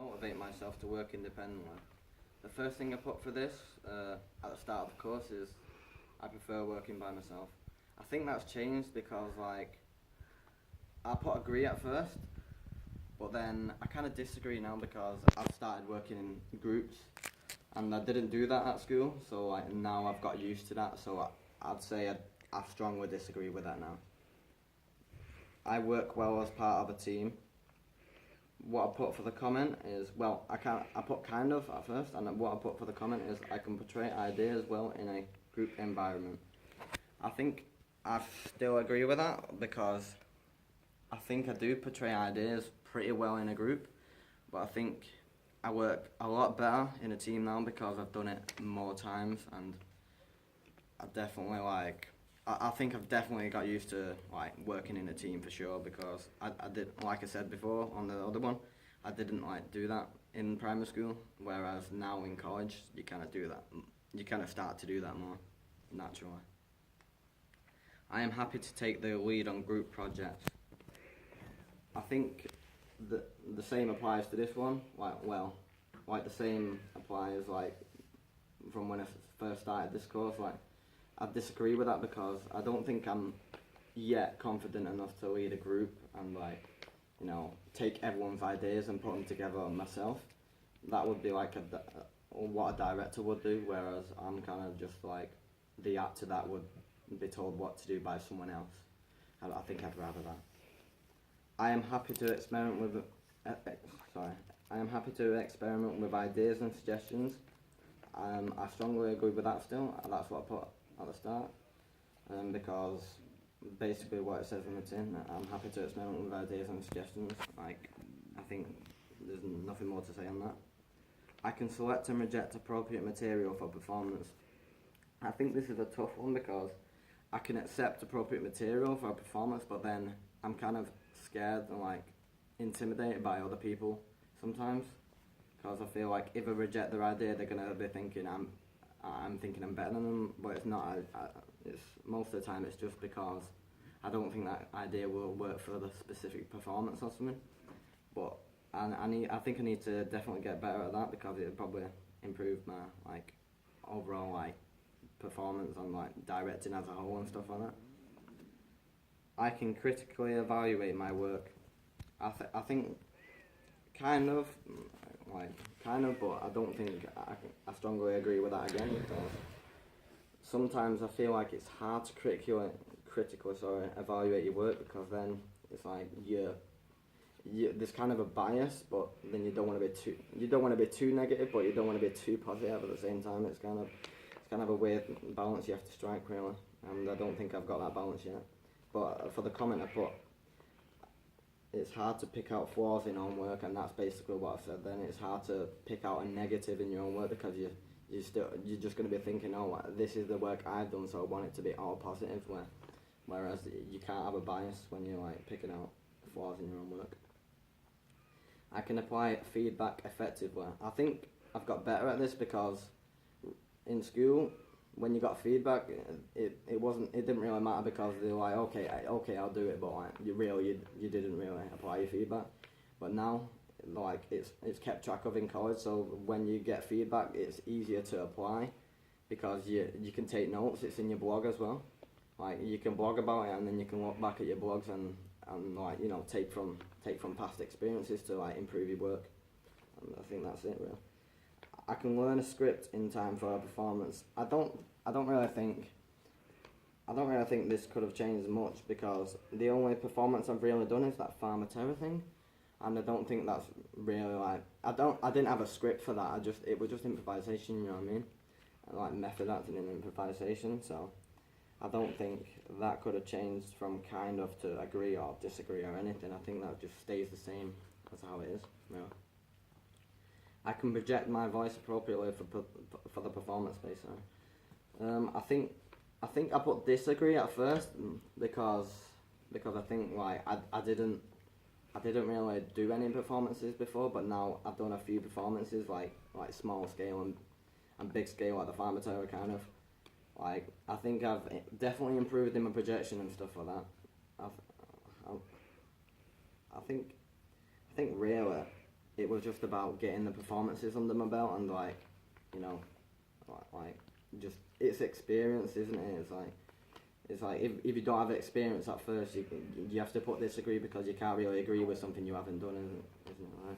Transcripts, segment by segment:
motivate myself to work independently. The first thing I put for this at the start of the course is I prefer working by myself. I think that's changed because like I put agree at first, but then I kind of disagree now because I've started working in groups and I didn't do that at school, so like now I've got used to that, so I'd say I strongly disagree with that now. I work well as part of a team. What I put for the comment is, well, I put kind of at first, and what I put for the comment is I can portray ideas well in a group environment. I think I still agree with that because I think I do portray ideas pretty well in a group, but I think I work a lot better in a team now because I've done it more times, and I definitely I think I've definitely got used to like working in a team for sure because I did, like I said before on the other one, I didn't like do that in primary school, whereas now in college you kind of do that, you kind of start to do that more naturally. I am happy to take the lead on group projects. I think the same applies to this one, like the same applies like from when I first started this course, like I disagree with that because I don't think I'm yet confident enough to lead a group and like, you know, take everyone's ideas and put them together myself. That would be like what a director would do, whereas I'm kind of just like the actor that would be told what to do by someone else. I think I'd rather that. I am happy to experiment with I am happy to experiment with ideas and suggestions. I strongly agree with that still. That's what I put at the start, because basically what it says on the tin, I'm happy to experiment with ideas and suggestions. Like, I think there's nothing more to say on that. I can select and reject appropriate material for performance. I think this is a tough one because I can accept appropriate material for a performance, but then I'm kind of scared and like intimidated by other people sometimes, because I feel like if I reject their idea, they're gonna be thinking I'm thinking I'm better than them, but it's not. It's most of the time it's just because I don't think that idea will work for the specific performance or something. But I think I need to definitely get better at that because it would probably improve my like overall like performance on like directing as a whole and stuff like that. I can critically evaluate my work. I think kind of, but I don't think I strongly agree with that again because sometimes I feel like it's hard to critically evaluate your work because then it's like there's kind of a bias, but then you don't want to be too negative, but you don't want to be too positive at the same time. It's kind of a weird balance you have to strike really, and I don't think I've got that balance yet. But for the comment I put, it's hard to pick out flaws in own work, and that's basically what I said then. It's hard to pick out a negative in your own work because you're just going to be thinking, oh, this is the work I've done, so I want it to be all positive. Whereas you can't have a bias when you're like picking out flaws in your own work. I can apply feedback effectively. I think I've got better at this because in school, when you got feedback, it didn't really matter because they were like, okay, I'll do it, but like you didn't really apply your feedback. But now, like it's kept track of in college, so when you get feedback, it's easier to apply because you can take notes. It's in your blog as well. Like you can blog about it, and then you can look back at your blogs and like, you know, take from past experiences to like improve your work. And I think that's it really. I can learn a script in time for a performance. I don't really think this could have changed much because the only performance I've really done is that Farmer Terror thing, and I don't think that's really like I didn't have a script for that. It was just improvisation, you know what I mean? Like method acting and improvisation. So I don't think that could have changed from kind of to agree or disagree or anything. I think that just stays the same as how it is. You know? I can project my voice appropriately for the performance space. I think I put disagree at first because I think like I didn't really do any performances before, but now I've done a few performances like small scale and big scale like the Farmer Tower kind of. Like I think I've definitely improved in my projection and stuff like that. I think really it was just about getting the performances under my belt and like, you know, like just it's experience, isn't it? It's like if you don't have experience at first, you have to put disagree because you can't really agree with something you haven't done, isn't it? Right?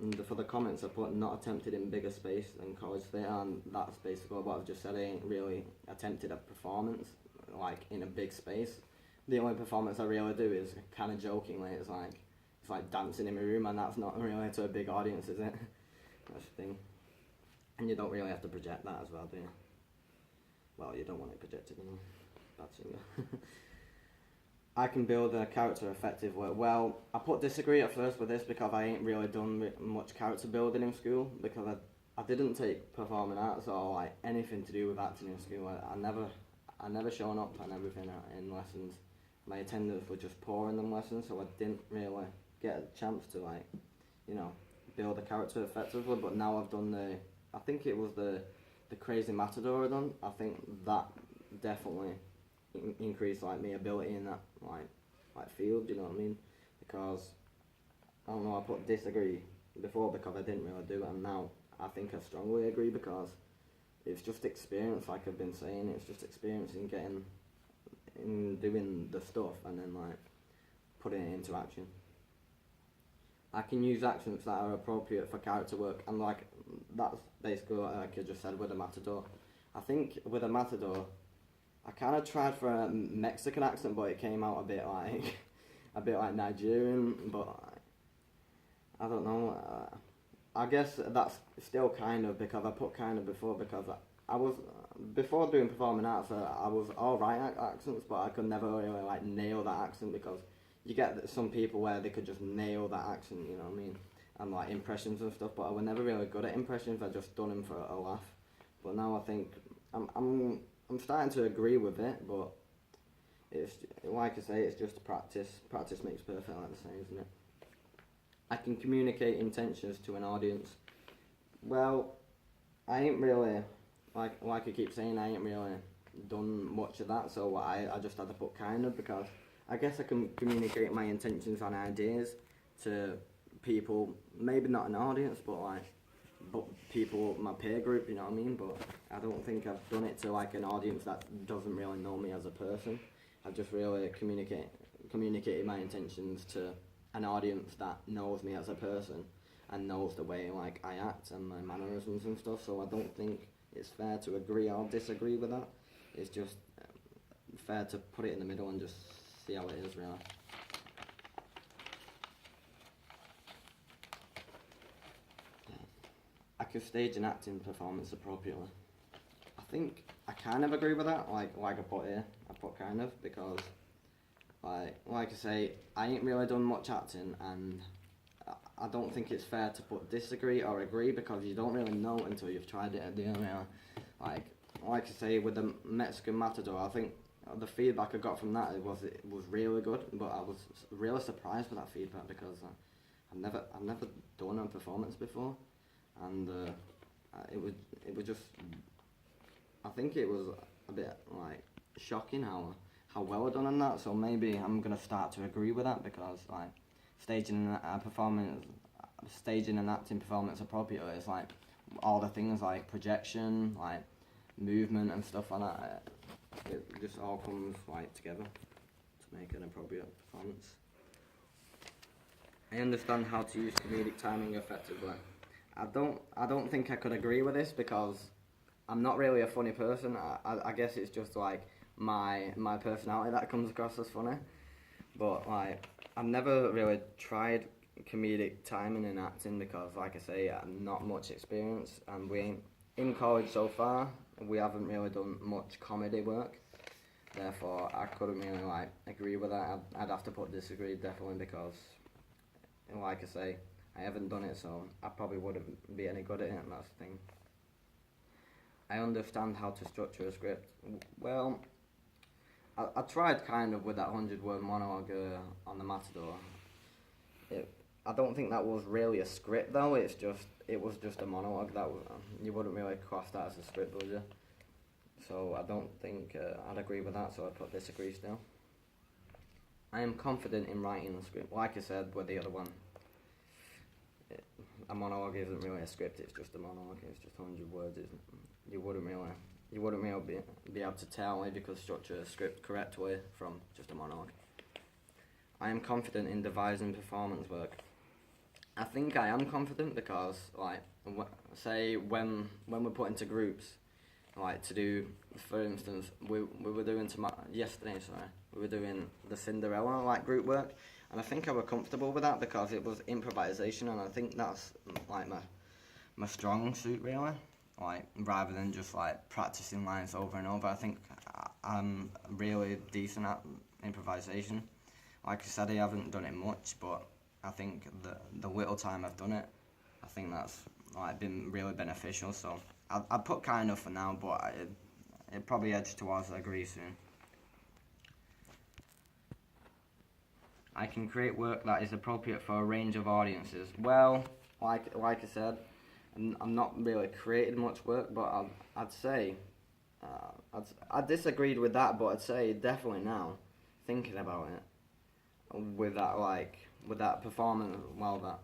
And for the comments, I put not attempted in bigger space than college theatre, and that's basically what I've just said. I ain't really attempted a performance like in a big space. The only performance I really do is kind of jokingly. It's like dancing in my room, and that's not really to a big audience, is it? That's the thing. And you don't really have to project that as well, do you? Well, you don't want it projected, you know. Bad singer. I can build a character effectively. Well, I put disagree at first with this because I ain't really done much character building in school because I didn't take performing arts or like anything to do with acting in school. I never shown up and everything in lessons. My attendance was just poor in them lessons, so I didn't really get a chance to like, you know, build a character effectively. But now I've done I think it was the Crazy Matador I done. I think that definitely increase like my ability in that like field, you know what I mean? Because I don't know, I put disagree before because I didn't really do it, and now I think I strongly agree because it's just experience, like I've been saying. It's just experience in doing the stuff and then like putting it into action. I can use accents that are appropriate for character work, and like that's basically what like I just said with the Matador. I think with the Matador I kind of tried for a Mexican accent, but it came out a bit like Nigerian. But I don't know. I guess that's still kind of because I put kind of before because I was before doing performing arts. I was all right at accents, but I could never really like nail that accent because you get some people where they could just nail that accent. You know what I mean? And like impressions and stuff. But I was never really good at impressions. I just done them for a laugh. But now I think I'm starting to agree with it, but it's like I say, it's just practice. Practice makes perfect, like they say, isn't it? I can communicate intentions to an audience. Well, I ain't really like I keep saying, I ain't really done much of that. So I just had to put kind of because I guess I can communicate my intentions and ideas to people, maybe not an audience, but people, my peer group, you know what I mean? But I don't think I've done it to like an audience that doesn't really know me as a person. I've just really communicated my intentions to an audience that knows me as a person and knows the way like I act and my mannerisms and stuff. So I don't think it's fair to agree or disagree with that. It's just fair to put it in the middle and just see how it is, really. I could stage an acting performance appropriately. I think I kind of agree with that, like I put here. I put kind of because, like I say, I ain't really done much acting, and I don't think it's fair to put disagree or agree because you don't really know until you've tried it at the end. Like I say, with the Mexican Matador, I think the feedback I got from that it was really good, but I was really surprised with that feedback because I've never done a performance before. And it was just, I think it was a bit like shocking how well I done on that. So maybe I'm gonna start to agree with that because like staging an acting performance appropriately is like all the things like projection, like movement and stuff like that. It just all comes like together to make an appropriate performance. I understand how to use comedic timing effectively. I don't think I could agree with this because I'm not really a funny person. I guess it's just like my personality that comes across as funny. But like I've never really tried comedic timing in acting because like I say, I'm not much experience and we ain't in college so far. We haven't really done much comedy work. Therefore, I couldn't really like agree with that. I'd have to put disagree definitely because, like I say, I haven't done it, so I probably wouldn't be any good at it, and that's the thing. I understand how to structure a script. Well, I tried kind of with that 100-word monologue on the Matador. I don't think that was really a script though. It was just a monologue. You wouldn't really class that as a script, would you? So I don't think I'd agree with that. So I'd put disagree still. I am confident in writing the script. Like I said with the other one. a monologue isn't really a script. It's just a monologue. It's just 100 words. You wouldn't really be able to tell if you could structure a script correctly from just a monologue. I am confident in devising performance work. I think I am confident because, like, say when we're put into groups, like to do, for instance, we were doing yesterday. Sorry, we were doing the Cinderella like group work, and I think I was comfortable with that because it was improvisation, and I think that's like my strong suit really. Like rather than just like practicing lines over and over, I think I'm really decent at improvisation. Like I said, I haven't done it much, but I think the little time I've done it, I think that's like been really beneficial. So I'd put kind of for now, but it probably edge towards agree soon. I can create work that is appropriate for a range of audiences. Well, like I said, I'm not really creating much work, but I'd say I disagreed with that, but I'd say definitely now, thinking about it, with that performance, that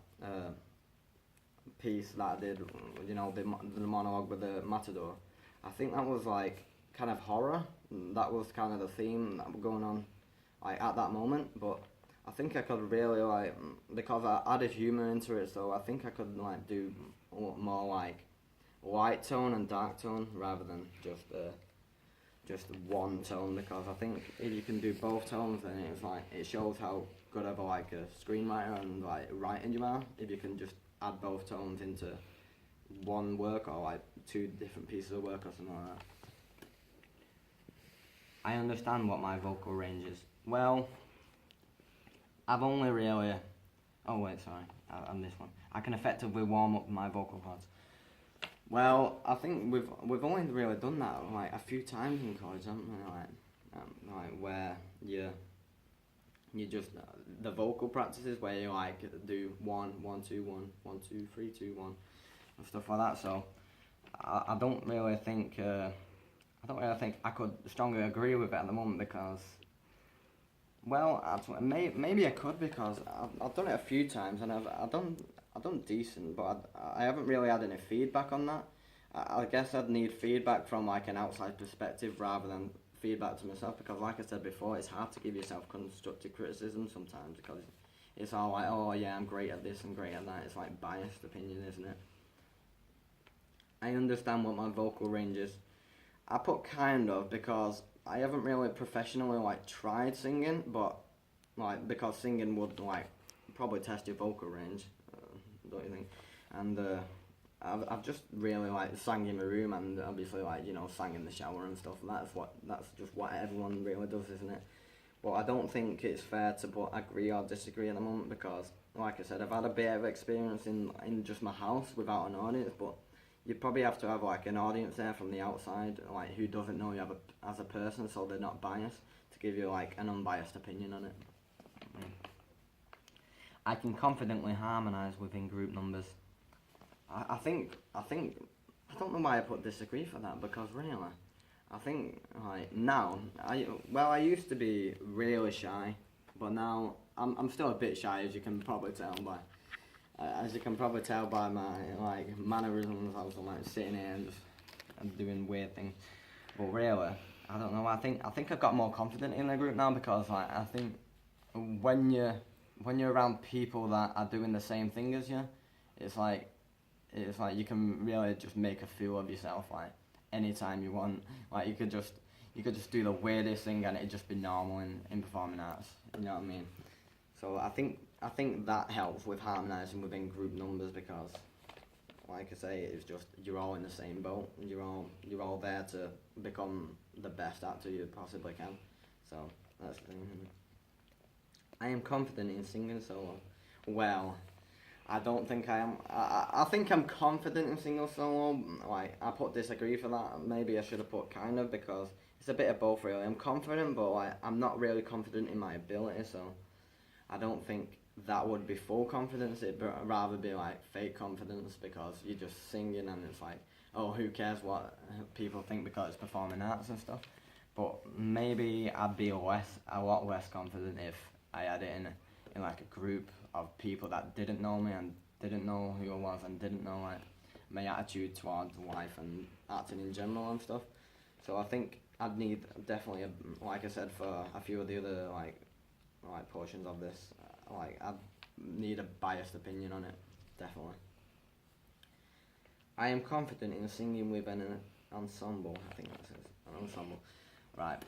piece that I did, the monologue with the matador, I think that was like kind of horror. That was kind of the theme that was going on, like at that moment. But I think I could really because I added humor into it, so I think I could like do more like light tone and dark tone rather than just one tone, because I think if you can do both tones, then it shows how good of a screenwriter and like writing you are. If you can just add both tones into one work or like two different pieces of work or something like that. I understand what my vocal range is. Well, I've only really... Oh wait, sorry, I missed one. I can effectively warm up my vocal cords. Well, I think we've only really done that like a few times in college, haven't we? Like where you just the vocal practices where you like do 1 1 2 1 1 2 3 2 1 and stuff like that. So I don't really think I could strongly agree with it at the moment because, well, maybe I could because I've done it a few times and I've done decent, but I haven't really had any feedback on that. I guess I'd need feedback from like an outside perspective rather than feedback to myself, because like I said before, it's hard to give yourself constructive criticism sometimes because it's all like, oh yeah, I'm great at this and great at that. It's like biased opinion, isn't it? I understand what my vocal range is. I put kind of because I haven't really professionally like tried singing, but like because singing would like probably test your vocal range, don't you think? And I've just really like sang in my room and obviously like sang in the shower and stuff. And that's just what everyone really does, isn't it? But I don't think it's fair to put agree or disagree at the moment because, like I said, I've had a bit of experience in just my house without an audience, but you probably have to have like an audience there from the outside, like who doesn't know you as a person, so they're not biased, to give you like an unbiased opinion on it. I can confidently harmonise within group numbers. I think I don't know why I put disagree for that, because really I think like now I used to be really shy, but now I'm still a bit shy, as you can probably tell by my like mannerisms. I was like sitting here and doing weird things, but really I don't know. I think I've got more confident in the group now because like I think when you're around people that are doing the same thing as you, it's like you can really just make a fool of yourself like anytime you want. Like you could just do the weirdest thing and it'd just be normal in performing arts. You know what I mean? So I think that helps with harmonising within group numbers because, like I say, it's just you're all in the same boat. You're all there to become the best actor you possibly can. So that's the thing. I am confident in singing solo. Well, I don't think I am. I think I'm confident in singing solo. Like I put disagree for that. Maybe I should have put kind of, because it's a bit of both really. I'm confident, but like I'm not really confident in my ability. So I don't think that would be full confidence. It'd rather be like fake confidence, because you're just singing and it's like, oh, who cares what people think because it's performing arts and stuff. But maybe I'd be a lot less confident if I had it in like a group of people that didn't know me and didn't know who I was and didn't know like my attitude towards life and acting in general and stuff. So I think I'd need definitely, like I said, for a few of the other like portions of this, like I'd need a biased opinion on it, definitely. I am confident in singing with an ensemble. I think that says an ensemble. Right.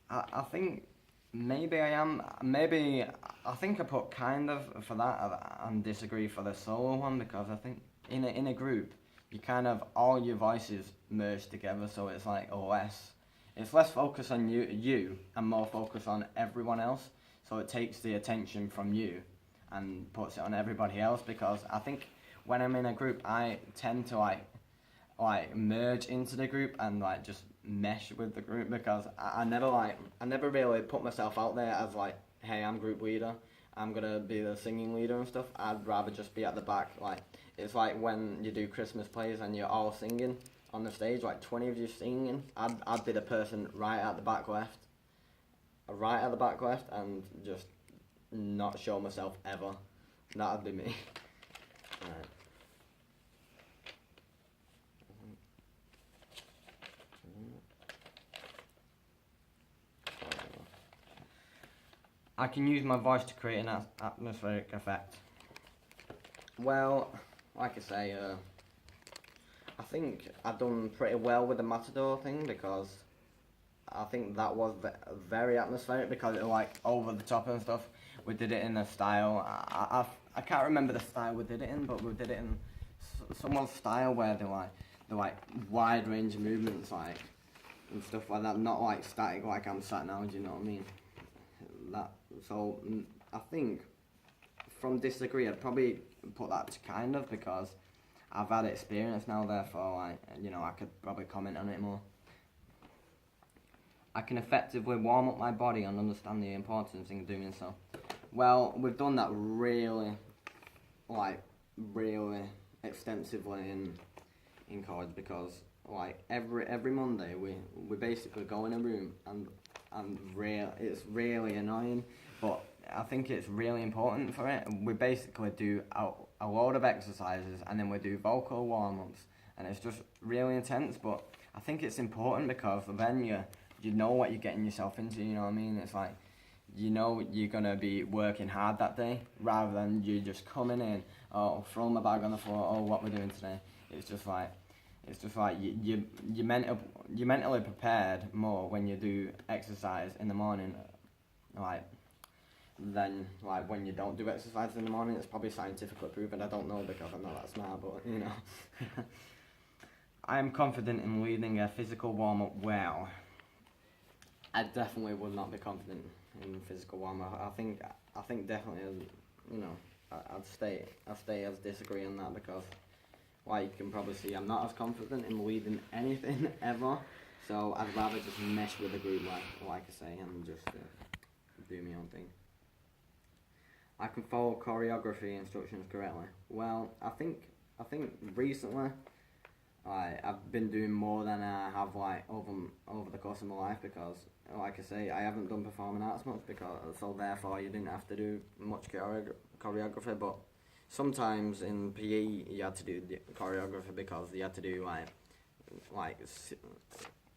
I think maybe I am. Maybe I think I put kind of for that and disagree for the solo one, because I think in a group you kind of all your voices merge together, so it's like it's less focus on you and more focus on everyone else. So it takes the attention from you and puts it on everybody else, because I think when I'm in a group I tend to like merge into the group and like just mesh with the group, because I never really put myself out there as like, hey, I'm group leader, I'm gonna be the singing leader and stuff. I'd rather just be at the back. Like, it's like when you do Christmas plays and you're all singing on the stage, like 20 of you singing, I'd be the person right at the back left, and just not show myself ever. That'd be me. Right. I can use my voice to create an atmospheric effect. Well, like I say, I think I've done pretty well with the Matador thing, because I think that was very atmospheric, because it was like over the top and stuff. We did it in a style, I can't remember the style we did it in, but we did it in someone's style where they're like wide range of movements, like, and stuff like that, not like static like I'm sat now, do you know what I mean? So I think from disagree I'd probably put that to kind of, because I've had experience now, therefore like, you know, I could probably comment on it more. I can effectively warm up my body and understand the importance in doing so. Well, we've done that really extensively in college, because like every Monday we basically go in a room and it's really annoying, but I think it's really important for it. We basically do a load of exercises and then we do vocal warm-ups, and it's just really intense, but I think it's important because then you know what you're getting yourself into, you know what I mean? It's like, you know you're going to be working hard that day, rather than you just coming in, oh, throw my bag on the floor, oh, what we're doing today. It's just like you're mentally prepared more when you do exercise in the morning, than like when you don't do exercise in the morning. It's probably scientifically proven. I don't know because I'm not that smart, but you know. I am confident in leading a physical warm-up well. I definitely would not be confident in physical warm-up. I think definitely, you know, I'd stay as disagree on that, because like you can probably see, I'm not as confident in leading anything ever, so I'd rather just mesh with the group, like I say, and just do my own thing. I can follow choreography instructions correctly. Well, I think recently I've been doing more than I have like over the course of my life, because like I say, I haven't done performing arts much, so therefore you didn't have to do much choreography, but sometimes in PE you had to do the choreography, because you had to do like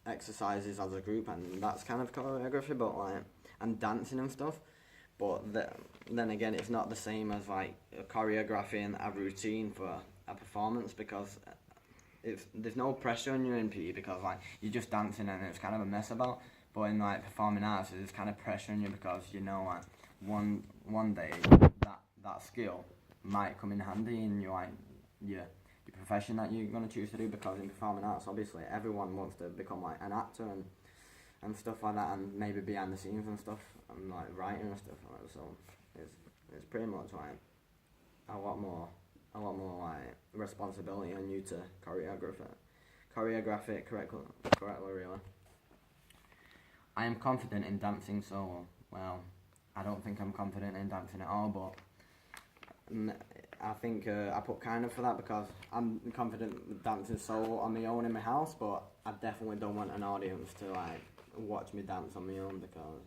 exercises as a group, and that's kind of choreography, but like, and dancing and stuff. But then again, it's not the same as like a choreography and a routine for a performance, because there's no pressure on you in PE, because like you're just dancing and it's kind of a mess about. But in like performing arts, there's kind of pressure on you, because you know like one day that skill might come in handy in your profession that you're gonna choose to do, because in performing arts, obviously everyone wants to become like an actor and stuff like that, and maybe behind the scenes and stuff, and like writing and stuff like that. So it's pretty much like a lot more like responsibility on you to choreograph it correctly really. I am confident in dancing solo. Well, I don't think I'm confident in dancing at all, but I think I put kind of for that, because I'm confident with dancing solo on my own in my house, but I definitely don't want an audience to like watch me dance on my own, because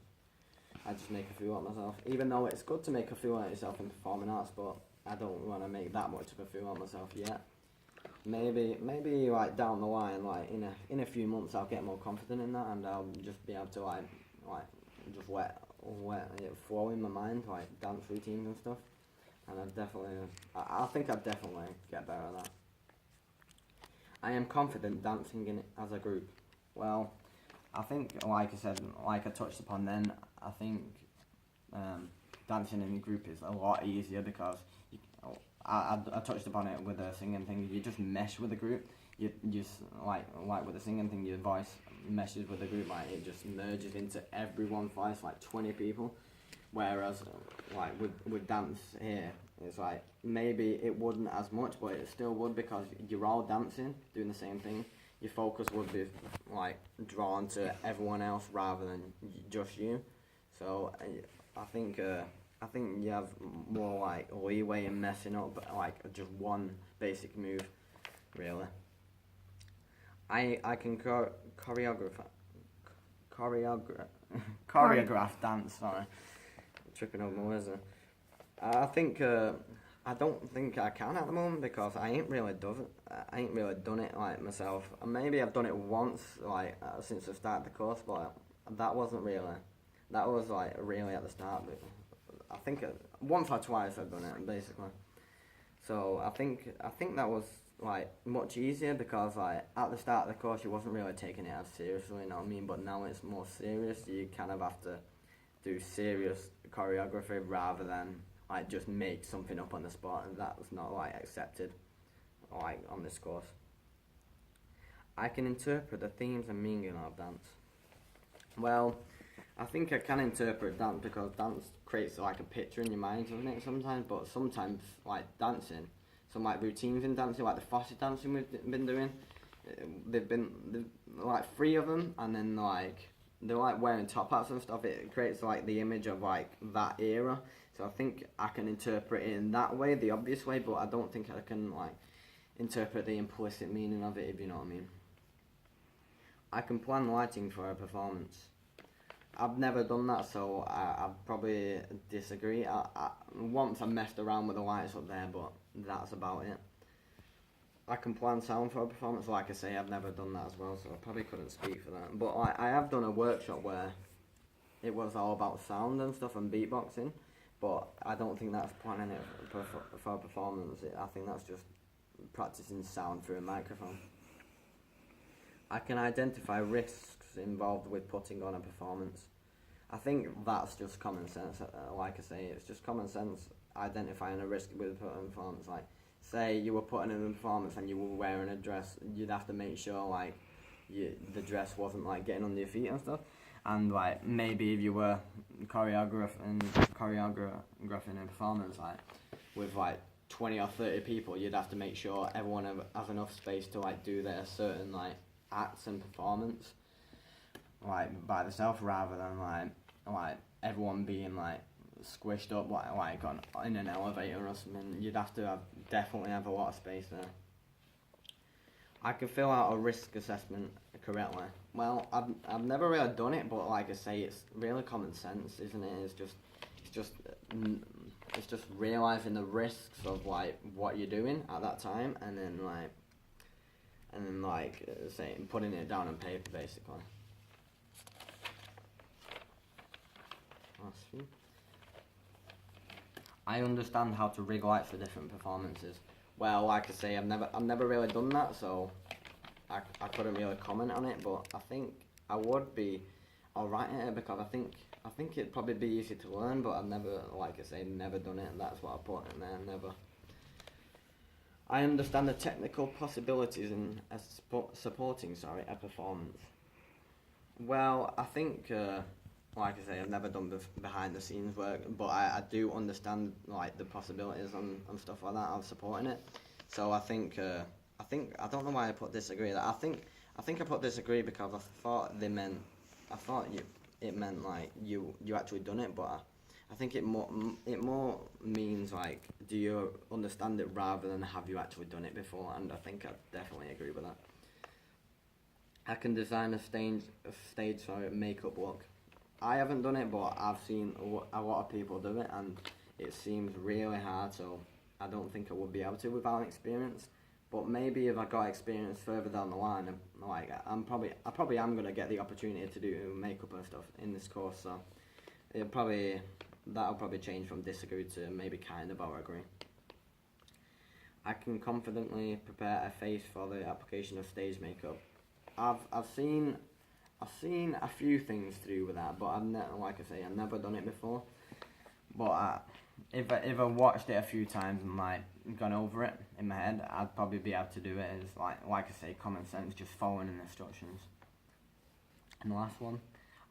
I just make a fool of myself. Even though it's good to make a fool of yourself in performing arts, but I don't want to make that much of a fool of myself yet. Maybe like down the line, like in a few months, I'll get more confident in that, and I'll just be able to like just let it flow in my mind, like dance routines and stuff. And I think I'd definitely get better at that. I am confident dancing in it as a group. Well, I think, like I said, like I touched upon then, I think dancing in a group is a lot easier because I touched upon it with the singing thing. You just mesh with the group. You just like with the singing thing, your voice meshes with the group. Like it just merges into everyone's voice, like 20 people. Whereas like with dance here, it's like maybe it wouldn't as much, but it still would because you're all dancing, doing the same thing. Your focus would be like drawn to everyone else rather than just you. So I think you have more like leeway in messing up like just one basic move, really. I can choreograph dance. Sorry, tripping over my words there. I think I don't think I can at the moment because I ain't really done it like myself. Maybe I've done it once like since I started the course, but that wasn't really. That was like really at the start. But I think once or twice I've done it basically. So I think that was like much easier because like at the start of the course you wasn't really taking it as seriously, you know what I mean? But now it's more serious. You kind of have to do serious choreography rather than like just make something up on the spot, and that's not like accepted like on this course. I can interpret the themes and meaning of dance. Well, I think I can interpret dance because dance creates like a picture in your mind, doesn't it, sometimes? But sometimes, like dancing, some like routines in dancing, like the Fosse dancing we've been doing, they've like 3 of them, and then like they're like wearing top hats and stuff. It creates like the image of like that era. So I think I can interpret it in that way, the obvious way, but I don't think I can like interpret the implicit meaning of it, if you know what I mean. I can plan lighting for a performance. I've never done that, so I'd probably disagree. Once I messed around with the lights up there, but that's about it. I can plan sound for a performance. Like I say, I've never done that as well, so I probably couldn't speak for that. But I have done a workshop where it was all about sound and stuff and beatboxing, but I don't think that's planning it for a performance. I think that's just practicing sound through a microphone. I can identify risks involved with putting on a performance. I think that's just common sense. Like I say, it's just common sense identifying a risk with putting on a performance. Like, say you were putting in a performance and you were wearing a dress, you'd have to make sure like the dress wasn't like getting under your feet and stuff. And like maybe if you were choreographing a performance like with like 20 or 30 people, you'd have to make sure everyone has enough space to like do their certain like acts and performance like by themselves, rather than like everyone being like squished up like in an elevator or something. You'd have to definitely have a lot of space there. I can fill out a risk assessment correctly. Well, I've never really done it, but like I say, it's really common sense, isn't it? It's just realizing the risks of like what you're doing at that time, and then say putting it down on paper basically. I understand how to rig lights for different performances. Well, like I say, I've never really done that, so I couldn't really comment on it. But I think I would be alright at it because I think it'd probably be easy to learn. But I've never, like I say, never done it, and that's what I put in there. Never. I understand the technical possibilities in supporting a performance. Well, I think. Like I say, I've never done behind the scenes work, but I do understand like the possibilities and stuff like that of supporting it. So I think I don't know why I put disagree. I think I put disagree because I thought it meant like you actually done it, but I think it more means like do you understand it rather than have you actually done it before, and I think I definitely agree with that. I can design a stage makeup look. I haven't done it, but I've seen a lot of people do it, and it seems really hard, so I don't think I would be able to without experience. But maybe if I got experience further down the line, I probably am gonna get the opportunity to do makeup and stuff in this course. So that'll probably change from disagree to maybe kind of or agree. I can confidently prepare a face for the application of stage makeup. I've seen a few things to do with that, but like I say, I've never done it before. But if I watched it a few times and like gone over it in my head, I'd probably be able to do it. As like I say, common sense, just following the instructions. And the last one,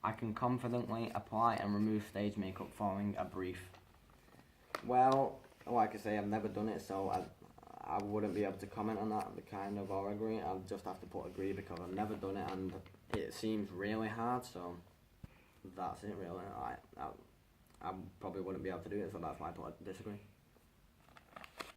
I can confidently apply and remove stage makeup following a brief. Well, like I say, I've never done it, so I wouldn't be able to comment on that, the kind of or agree. I'll just have to put agree because I've never done it and it seems really hard, so that's it really. I probably wouldn't be able to do it, so that's why I put disagree.